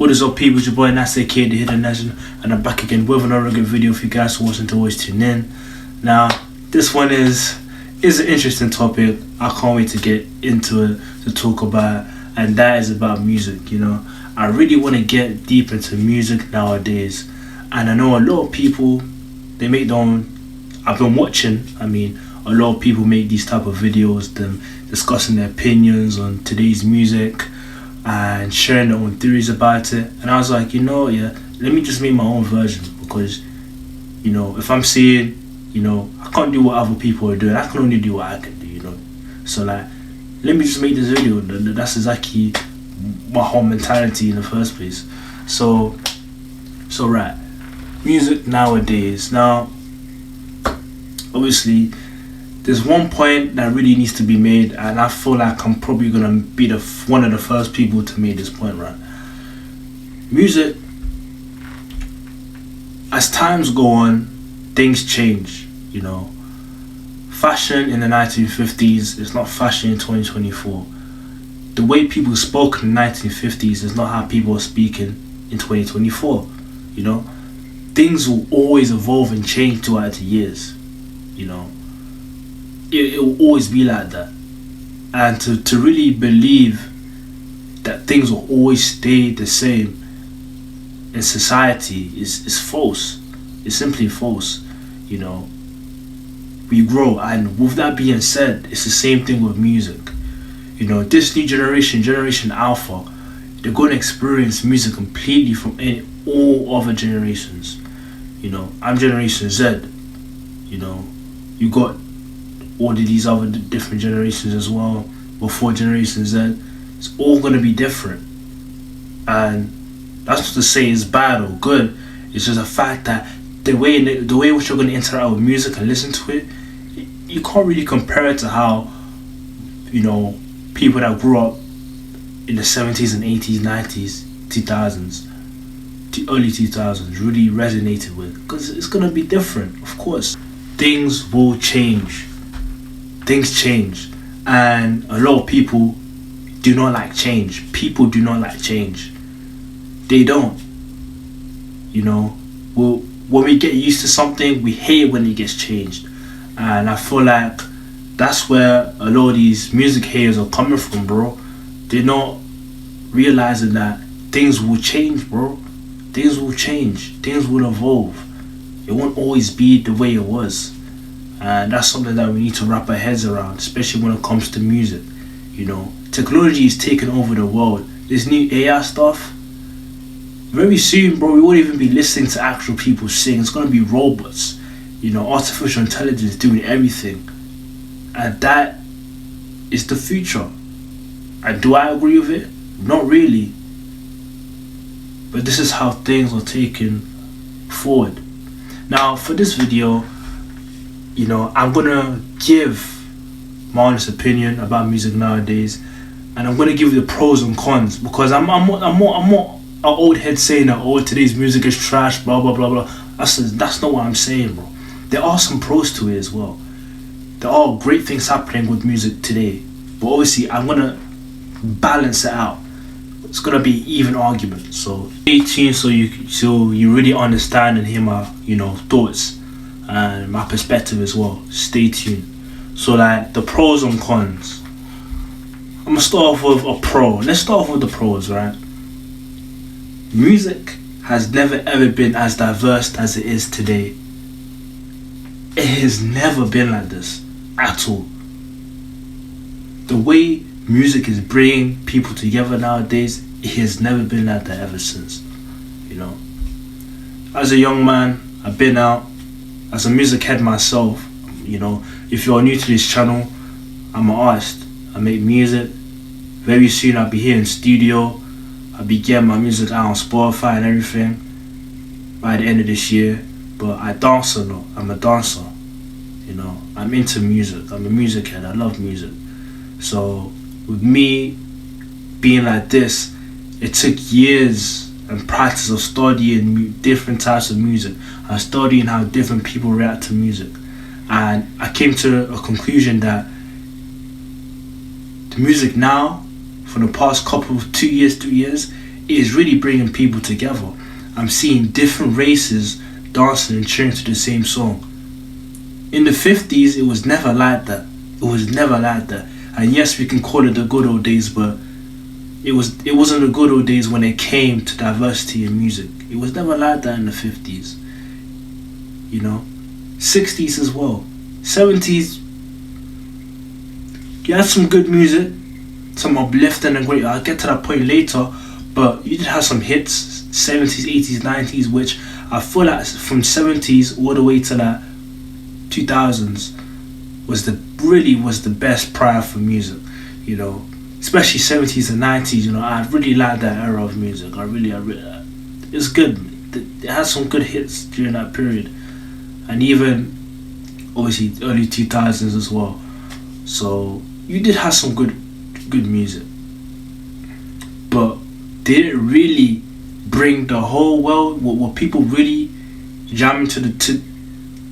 What is up, people? It's your boy NATZ, aka the Hidden Legend, and I'm back again with another good video for you guys who wasn't always tune in. Now, this one is an interesting topic. I can't wait to get into it, to talk about, and that is about music. You know, I really want to get deep into music nowadays, and I know a lot of people, they make their own. I've been watching. I mean, a lot of people make these type of videos, them discussing their opinions on today's music and sharing their own theories about it. And I was like, let me just make my own version, because, if I'm saying, I can't do what other people are doing. I can only do what I can do, So like, let me just make this video. That's exactly my whole mentality in the first place. So right, music nowadays. Now, obviously, there's one point that really needs to be made, and I feel like I'm probably gonna be one of the first people to make this point, right? Music, as times go on, things change, Fashion in the 1950s is not fashion in 2024. The way people spoke in the 1950s is not how people are speaking in 2024, Things will always evolve and change throughout the years, It will always be like that. And to really believe that things will always stay the same in society is false. It's simply false. We grow, and with that being said, it's the same thing with music. This new generation Alpha, they're going to experience music completely from all other generations. I'm Generation Z. You got all of these other different generations as well, before Generation Z. It's all going to be different, and that's not to say it's bad or good. It's just a fact that the way in which you're going to interact with music and listen to it, you can't really compare it to how people that grew up in the 70s and 80s, 90s, 2000s, the early 2000s really resonated with, because it's going to be different. Of course, things will change. Things change, and a lot of people do not like change. People do not like change. They don't. When we get used to something, we hate when it gets changed. And I feel like that's where a lot of these music haters are coming from, bro. They're not realizing that things will change, bro. Things will change. Things will evolve. It won't always be the way it was. And that's something that we need to wrap our heads around, especially when it comes to music. Technology is taking over the world. This new AI stuff, very soon, bro, we won't even be listening to actual people sing. It's going to be robots, artificial intelligence doing everything. And that is the future. And do I agree with it? Not really. But this is how things are taken forward. Now, for this video, I'm gonna give my honest opinion about music nowadays, and I'm gonna give you the pros and cons, because I'm not an old head saying that today's music is trash, blah blah blah blah. That's not what I'm saying, bro. There are some pros to it as well. There are great things happening with music today, but obviously I'm gonna balance it out. It's gonna be even argument. So stay tuned so you really understand and hear my thoughts and my perspective as well. Stay tuned. So like the pros and cons. I'm gonna start off with a pro. Let's start off with the pros, right? Music has never ever been as diverse as it is today. It has never been like this at all. The way music is bringing people together nowadays, it has never been like that ever since. As a young man, I've been out. As a music head myself, if you're new to this channel, I'm an artist. I make music. Very soon I'll be here in studio. I'll be getting my music out on Spotify and everything by the end of this year. But I dance a lot. I'm a dancer. I'm into music. I'm a music head. I love music. So with me being like this, it took years and practice of studying different types of music and studying how different people react to music, and I came to a conclusion that the music now, for the past couple of 2 years, 3 years, it is really bringing people together. I'm seeing different races dancing and cheering to the same song. In the 50s, it was never like that. It was never like that. And yes, we can call it the good old days, but it wasn't the good old days when it came to diversity in music. It was never like that in the 50s. 60s as well. 70s, you had some good music, some uplifting and great. I'll get to that point later, but you did have some hits, 70s, 80s, 90s, which I feel like from 70s all the way to that 2000s was the best prior for music, especially 70s and 90s. I really like that era of music. I really it's good. It had some good hits during that period, and even obviously early 2000s as well. So you did have some good music, but did it really bring the whole world? Were people really jamming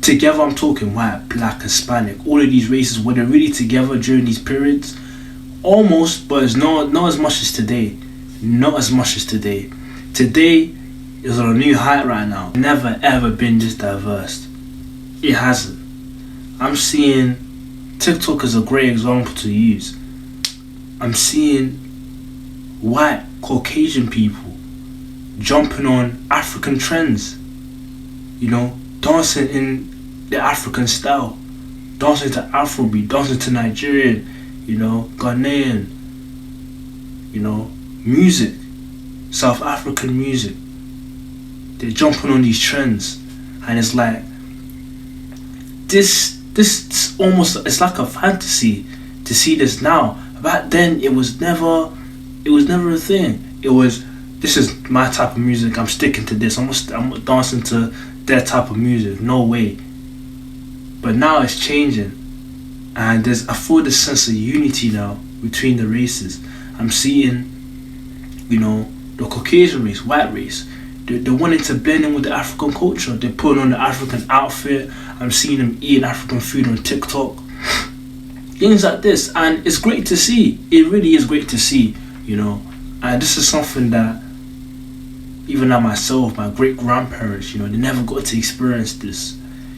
together? I'm talking white, black, Hispanic, all of these races. Were they really together during these periods? Almost, but it's not as much as today. Not as much as today. Today is on a new height right now. Never ever been this diverse. It hasn't. I'm seeing TikTok as a great example to use. I'm seeing white Caucasian people jumping on African trends, dancing in the African style, dancing to Afrobeat, dancing to Nigerian, Ghanaian, music, South African music. They're jumping on these trends, and it's like this almost, it's like a fantasy to see this now. Back then it was never a thing. It was, this is my type of music, I'm sticking to this, I'm dancing to their type of music, no way. But now it's changing, and I feel this sense of unity now between the races. I'm seeing, the Caucasian race, white race, they're wanting to blend in with the African culture. They're putting on the African outfit. I'm seeing them eating African food on TikTok, things like this, and it's great to see. It really is great to see, and this is something that even I myself, my great grandparents, they never got to experience this.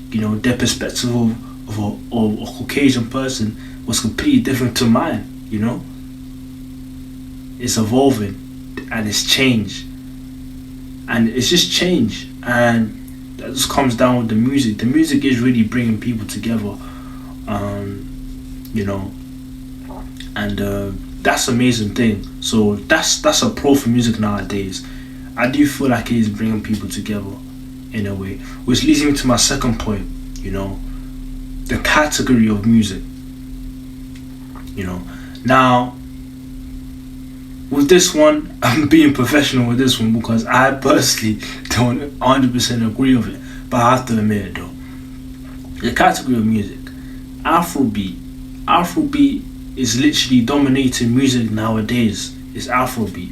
Their perspective of a Caucasian person was completely different to mine. It's evolving, and it's change, and it's just change, and that just comes down with the music. The music is really bringing people together, and that's an amazing thing. So that's a pro for music nowadays. I do feel like it is bringing people together in a way, which leads me to my second point. The category of music. Now with this one, I'm being professional with this one because I personally don't 100% agree with it, but I have to admit it though. The category of music, Afrobeat is literally dominating music nowadays. It's Afrobeat.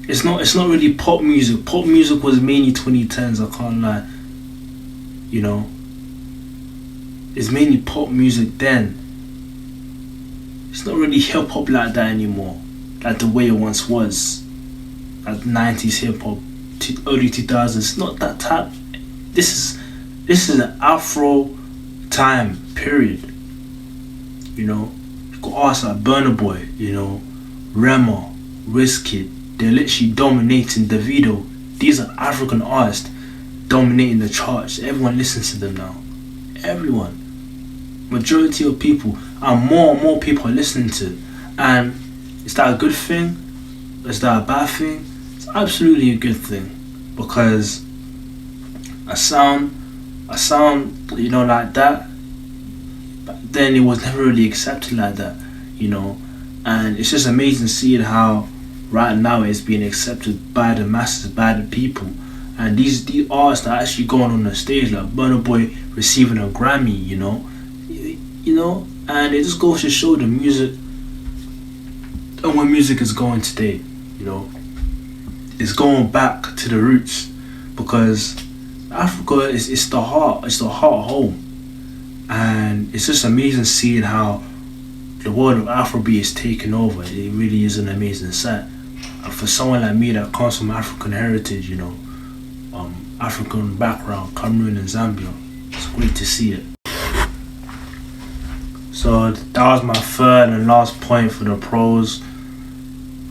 It's not really pop music. Pop music was mainly 2010s, I can't lie. It's mainly pop music then. It's not really hip hop like that anymore, like the way it once was. Like 90s hip hop, early 2000s. It's not that type. This is an Afro time period. You got artists like Burna Boy, Rema, Wizkid. They're literally dominating Davido. These are African artists dominating the charts. Everyone listens to them now. Everyone. Majority of people, and more people are listening to it. And is that a good thing? Is that a bad thing? It's absolutely a good thing, because a sound like that, but then it was never really accepted like that, and it's just amazing seeing how right now it's being accepted by the masses, by the people. And these artists are actually going on the stage, like Burna Boy receiving a Grammy, and it just goes to show the music and where music is going today. It's going back to the roots, because Africa is the heart home, and it's just amazing seeing how the world of Afrobeat is taking over. It really is an amazing sight. for someone like me that comes from African heritage, you know, African background, Cameroon and Zambia, it's great to see it. So that was my third and last point for the pros.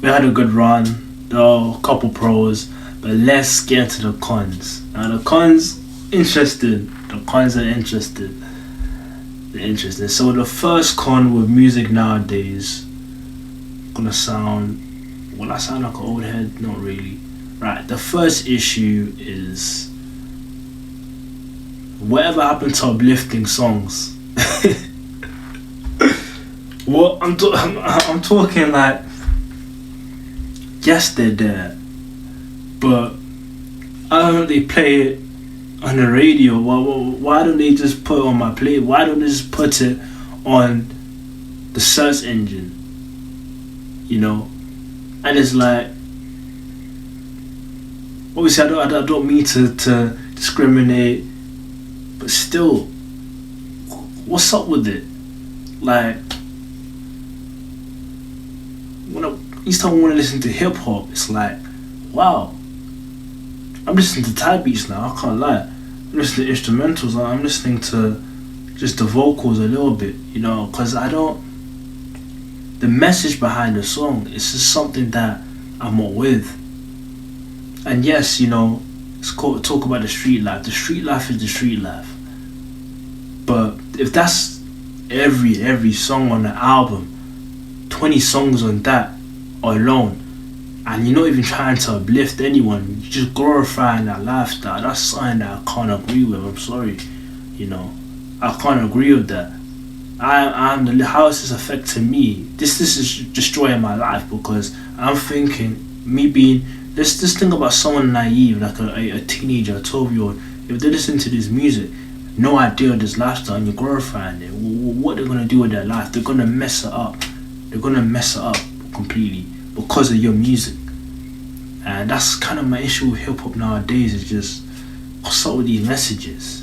We had a good run, though, a couple pros, but let's get into the cons. Now the cons, interesting. The cons are interesting. They're interesting. So the first con with music nowadays, gonna sound, will I sound like an old head? Not really. Right, the first issue is whatever happened to uplifting songs. Well, I'm talking like, yes, they're there, but I don't they play it on the radio. Why don't they just put it on my play? Why don't they just put it on the search engine? You know, and it's like, obviously I don't mean to discriminate, but still, what's up with it? Like, each time I want to listen to hip hop, it's like, wow, I'm listening to Thai beats now. I can't lie. I'm listening to instrumentals. I'm listening to just the vocals a little bit, you know, because the message behind the song is just something that I'm not with. And yes, you know, talk about the street life. The street life is the street life. But if that's every song on the album, 20 songs on that alone, and you're not even trying to uplift anyone, you're just glorifying that lifestyle, that's something that I can't agree with. I'm sorry, you know, I can't agree with that. How is this affecting me? This is destroying my life, because I'm thinking, let's just think about someone naive, like a teenager, a 12-year-old. If they listen to this music, no idea of this lifestyle, and you're glorifying it, what they're gonna do with their life? They're gonna mess it up. They're gonna mess it up completely because of your music. And that's kind of my issue with hip hop nowadays. Is just, what's up with these messages?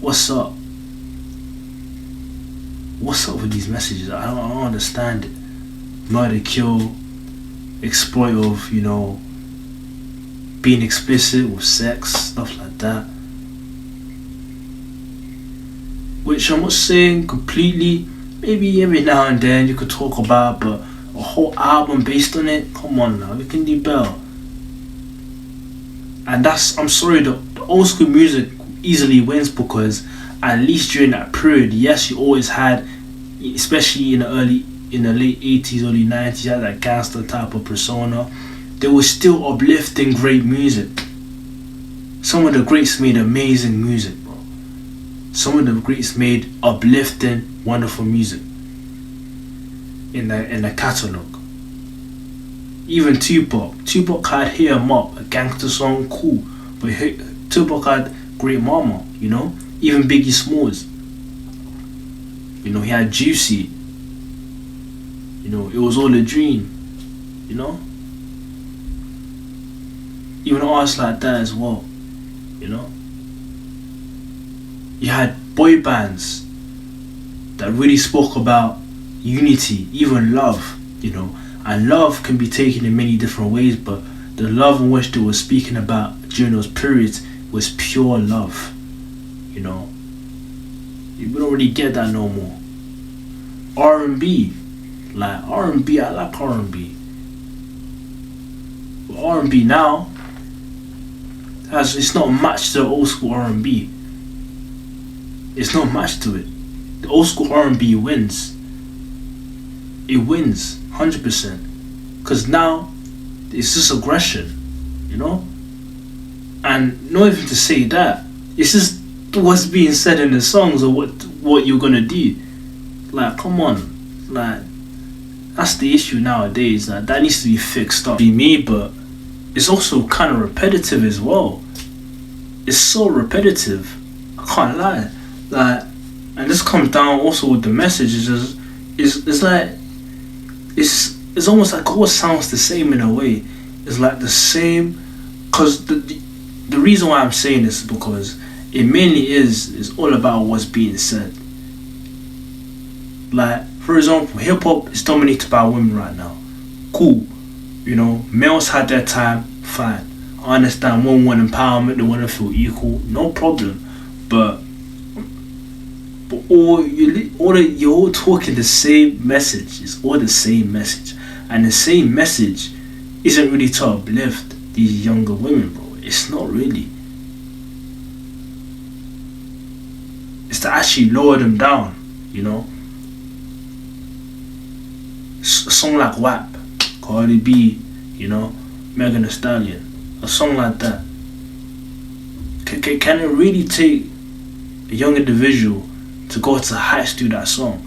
What's up? What's up with these messages? I don't understand it. Murder, kill, exploitive, you know, being explicit with sex, stuff like that. Which I'm not saying completely. Maybe every now and then you could talk about, but a whole album based on it, come on now, you can do better. And I'm sorry, the old school music easily wins, because at least during that period, yes, you always had, especially in the late 80s, early 90s, you had that gangster type of persona. They were still uplifting great music. Some of the greats made amazing music, bro. Some of the greats made uplifting, wonderful music in the catalogue. Even Tupac had Hit 'Em Up, a gangster song, cool, but Tupac had Great Mama, you know. Even Biggie Smalls, you know, he had Juicy, you know, It Was All a Dream, you know. Even artists like that as well, you know. You had boy bands that really spoke about unity, even love, you know. And love can be taken in many different ways, but the love in which they were speaking about during those periods was pure love, you know. You don't really get that no more. R&B, I like R&B. But R&B now, it's not matched to the old school R&B. It's not matched to it. The old school R&B wins. It wins 100%. Because now it's just aggression, you know. And not even to say that, it's just what's being said in the songs, or what you're gonna do. Like, come on, like, that's the issue nowadays. That needs to be fixed up. Be me, but it's also kind of repetitive as well. It's so repetitive. I can't lie. Like, and this comes down also with the message. It's like it's almost like all sounds the same in a way. It's like the same, because the reason why I'm saying this is because it mainly is all about what's being said. Like, for example, hip hop is dominated by women right now. Cool. You know, males had their time, fine. I understand one want empowerment, they want to feel equal, no problem. But you're all talking the same message. It's all the same message, and the same message isn't really to uplift these younger women, bro. It's not really. It's to actually lower them down. You know, a song like WAP, Cardi B, you know, Megan Thee Stallion, a song like that. Can it really take a young individual to go to heights to do that song?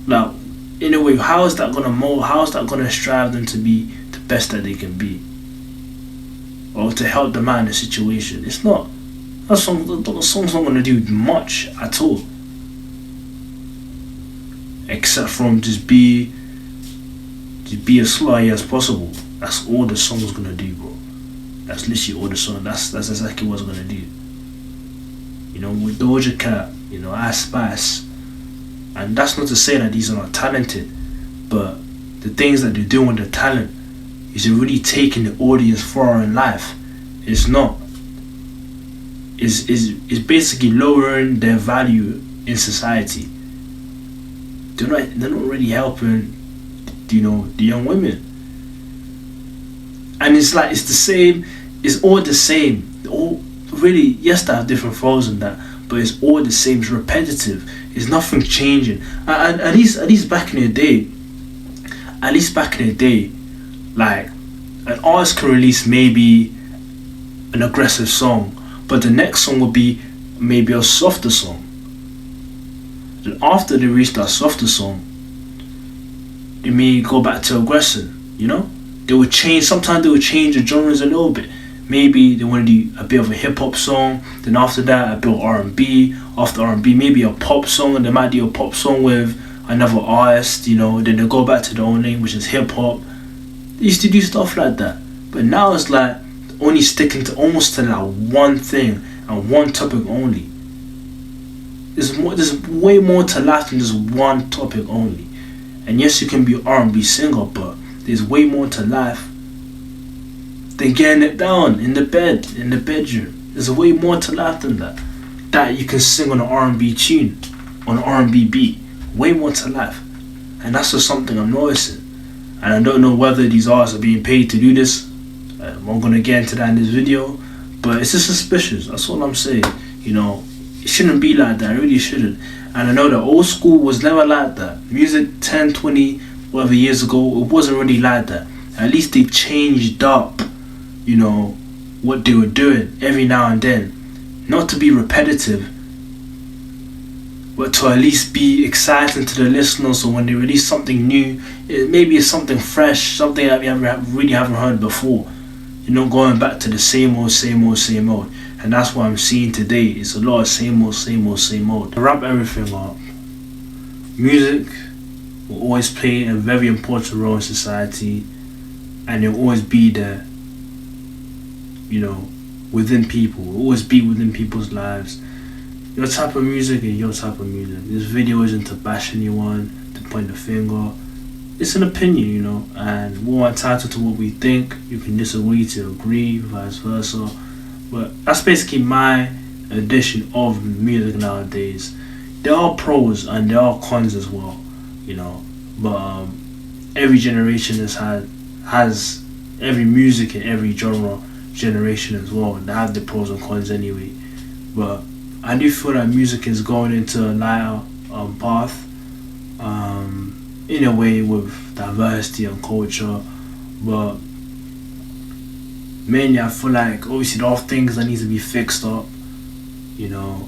Like, in a way, how is that gonna mold? How is that gonna strive them to be the best that they can be, or to help them out in the situation? It's not. The song's not gonna do much at all, except from just be as slow as possible. That's all the song's gonna do, bro. That's literally all the song. That's exactly what it's gonna do. You know, with Doja Cat, you know, Ice Spice, and that's not to say that these are not talented, but the things that they're doing with their talent is really taking the audience far in life. It's not. Is basically lowering their value in society. They're not really helping, you know, the young women. And it's like, it's the same, it's all the same. All really, yes, they have different flows and that, but it's all the same. It's repetitive. It's nothing changing. And at least back in the day, like, an artist can release maybe an aggressive song, but the next song would be maybe a softer song. Then after they reach that softer song, they may go back to aggression. You know, they would change. Sometimes they would change the genres a little bit. Maybe they want to do a bit of a hip hop song. Then after that, a bit of R&B. After R&B, maybe a pop song, and they might do a pop song with another artist. You know, then they go back to their own name, which is hip hop. They used to do stuff like that, but now it's like only sticking to almost to like one thing and one topic only. There's way more to life than just one topic only. And yes, you can be an R&B singer, but there's way more to life than getting it down in the bedroom. There's way more to life than that. That you can sing on an R&B tune, on an R&B beat. Way more to life. And that's just something I'm noticing. And I don't know whether these artists are being paid to do this. I'm not going to get into that in this video, but it's just suspicious. That's all I'm saying. You know, it shouldn't be like that. It really shouldn't. And I know that old school was never like that. Music 10, 20, whatever years ago, it wasn't really like that. At least they changed up, you know, what they were doing every now and then. Not to be repetitive, but to at least be exciting to the listeners. So when they release something new, maybe it's something fresh, something that we really haven't heard before. You know, going back to the same old. And that's what I'm seeing today. It's a lot of same old. To wrap everything up, music will always play a very important role in society, and it will always be there, you know, within people. It will always be within people's lives. Your type of music is your type of music. This video isn't to bash anyone, to point the finger. It's an opinion, you know, and we're entitled to what we think. You can disagree to agree, vice versa. But that's basically my edition of music nowadays. There are pros and there are cons as well, you know. But every generation has every music in every genre generation as well. They have the pros and cons anyway. But I do feel that music is going into a lighter path. In a way, with diversity and culture, but mainly I feel like obviously there are things that need to be fixed up. You know,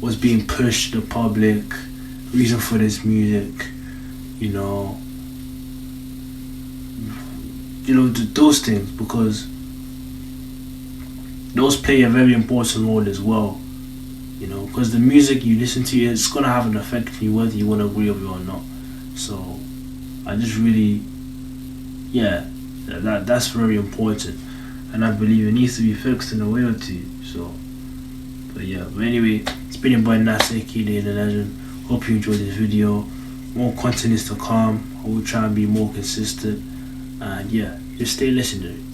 what's being pushed to the public, reason for this music, you know, those things, because those play a very important role as well. You know, because the music you listen to, it's gonna have an effect on you whether you want to agree with it or not. So I just really, that's very important, and I believe it needs to be fixed in a way or two. So, but anyway, it's been your boy NATZ, aka the Legend. Hope you enjoyed this video. More content is to come. I will try and be more consistent. And yeah, just stay listening.